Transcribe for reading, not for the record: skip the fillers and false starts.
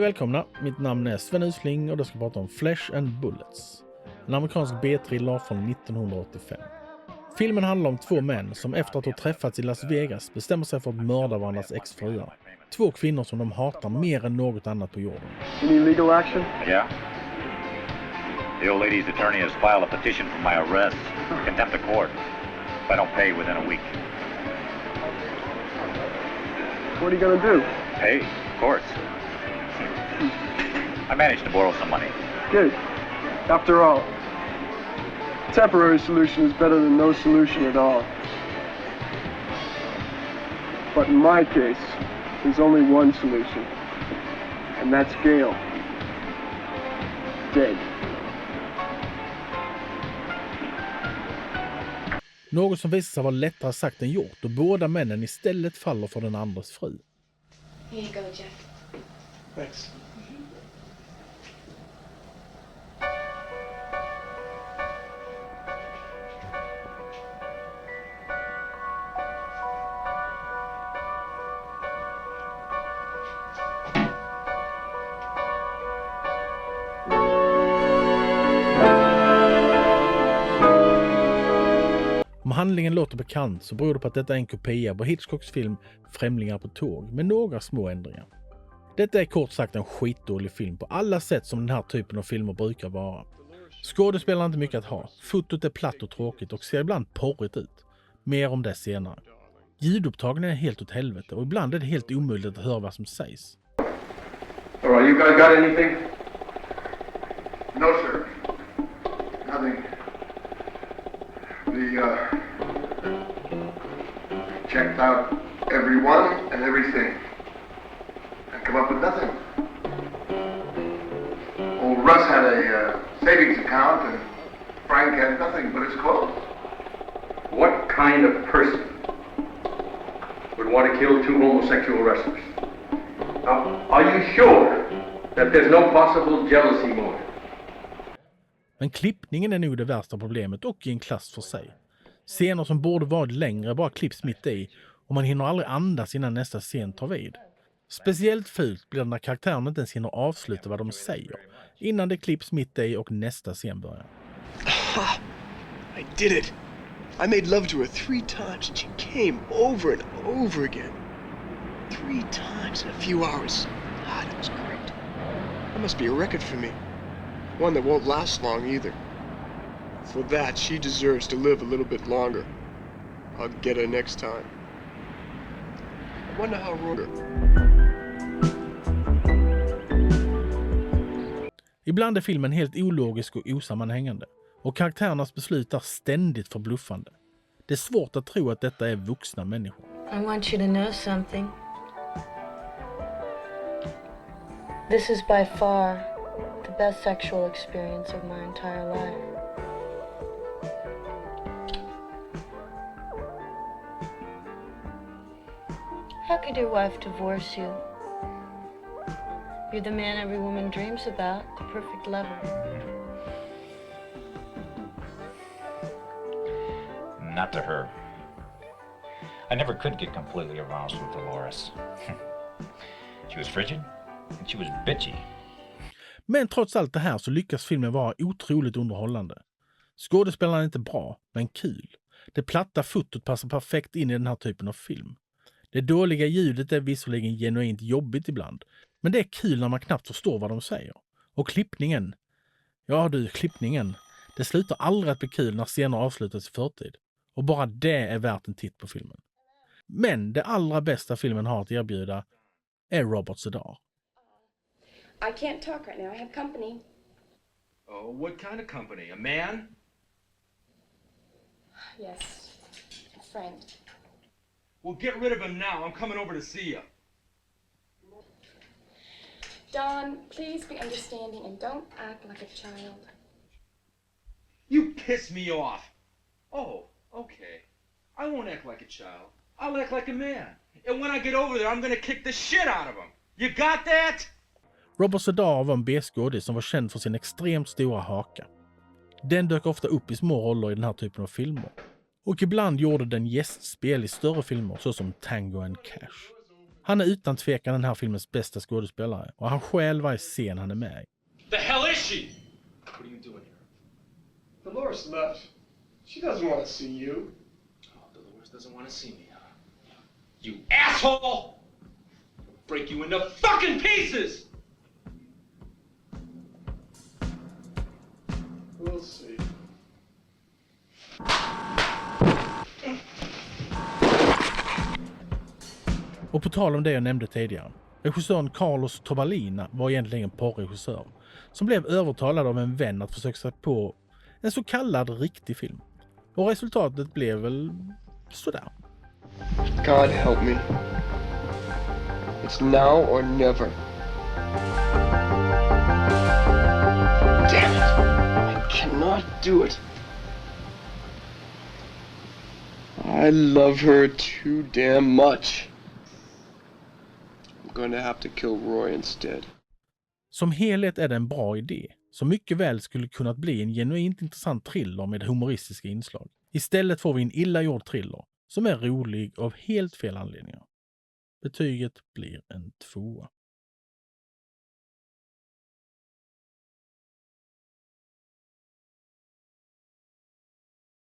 välkomna, mitt namn är Sven Usling och jag ska prata om Flesh and Bullets. En amerikansk B-thriller från 1985. Filmen handlar om två män som efter att ha träffats i Las Vegas bestämmer sig för att mörda varandras exfruar. Två kvinnor som de hatar mer än något annat på jorden. Any legal action? Yeah. The old lady's attorney has filed a petition for my arrest. Contempt of court. If I don't pay within a week. What are you gonna do? Pay, of course. I managed to borrow some money. Good. After all, temporary solution is better than no solution at all. But in my case, there's only one solution. And that's Gail. Dead. Något som visar sig vara lättare sagt än gjort och båda männen istället faller för den andres fru. Here you go, Jeff. Thanks. Om handlingen låter bekant så beror det på att detta är en kopia på Hitchcocks film Främlingar på tåg med några små ändringar. Detta är kort sagt en skitdålig film på alla sätt som den här typen av filmer brukar vara. Skådespelaren är inte mycket att ha, fotot är platt och tråkigt och ser ibland porrigt ut. Mer om det senare. Ljudupptagningen är helt åt helvete och ibland är det helt omöjligt att höra vad som sägs. All right, you guys got anything? No, sir. Nothing. Checked out everyone and everything. And come up with nothing. Old Russ had a savings account and Frank had nothing but his clothes. What kind of person would want to kill two homosexual wrestlers? Now, are you sure that there's no possible jealousy motive? Men klippningen är nog det värsta problemet och i en klass för sig. Scener som borde varit längre bara klipps mitt i och man hinner aldrig andas innan nästa scen tar vid. Speciellt fult blir det när karaktären inte ens hinner avsluta vad de säger innan det klipps mitt i och nästa scen börjar. I did it. I made love to her 3 times and she came over and over again. 3 times in a few hours. God, that was great. That must be a record for me. One that won't last long either. For that, she deserves to live a little bit longer. I'll get her next time. I wonder how Roger... Ibland är filmen helt ologisk och osammanhängande. Och karaktärernas beslut är ständigt förbluffande. Det är svårt att tro att detta är vuxna människor. I want you to know something. This is by far the best sexual experience of my entire life. How could your wife divorce you? You're the man every woman dreams about, the perfect lover. Not to her. I never could get completely aroused with Dolores. She was frigid and she was bitchy. Men trots allt det här så lyckas filmen vara otroligt underhållande. Skådespelarna är inte bra, men kul. Det platta fotot passar perfekt in i den här typen av film. Det dåliga ljudet är visserligen genuint jobbigt ibland, men det är kul när man knappt förstår vad de säger. Och klippningen. Ja du, klippningen. Det slutar aldrig att bli kul när scener avslutas i förtid. Och bara det är värt en titt på filmen. Men det allra bästa filmen har att erbjuda är Robert Z'Dar. I can't talk right now. I have company. Oh, what kind of company? A man? Yes, a friend. Well, get rid of him now. I'm coming over to see you. Don, please be understanding and don't act like a child. You piss me off. Oh, okay. I won't act like a child. I'll act like a man. And when I get over there, I'm gonna kick the shit out of him. You got that? Robert Z'Dar var en B-skådis som var känd för sin extremt stora haka. Den dök ofta upp i små roller i den här typen av filmer. Och ibland gjorde den gästspel i större filmer såsom Tango and Cash. Han är utan tvekan den här filmens bästa skådespelare och han själv varje scen han är med i. The hell is she? What are you doing here? Dolores left. She doesn't want to see you. Oh, Dolores doesn't want to see me, huh? You asshole! I'll break you into fucking pieces! We'll see. Och på tal om det jag nämnde tidigare. Regissören Carlos Tobalina var egentligen en porrregissör som blev övertalad av en vän att försöka sig på en så kallad riktig film. Och resultatet blev väl sådär. God help me. It's now or never. Damn it! I cannot do it. I love her too damn much. I'm going to have to kill Roy instead. Som helhet är det en bra idé, som mycket väl skulle kunnat bli en genuint intressant thriller med humoristiska inslag. Istället får vi en illa gjord thriller som är rolig av helt fel anledningar. Betyget blir en 2.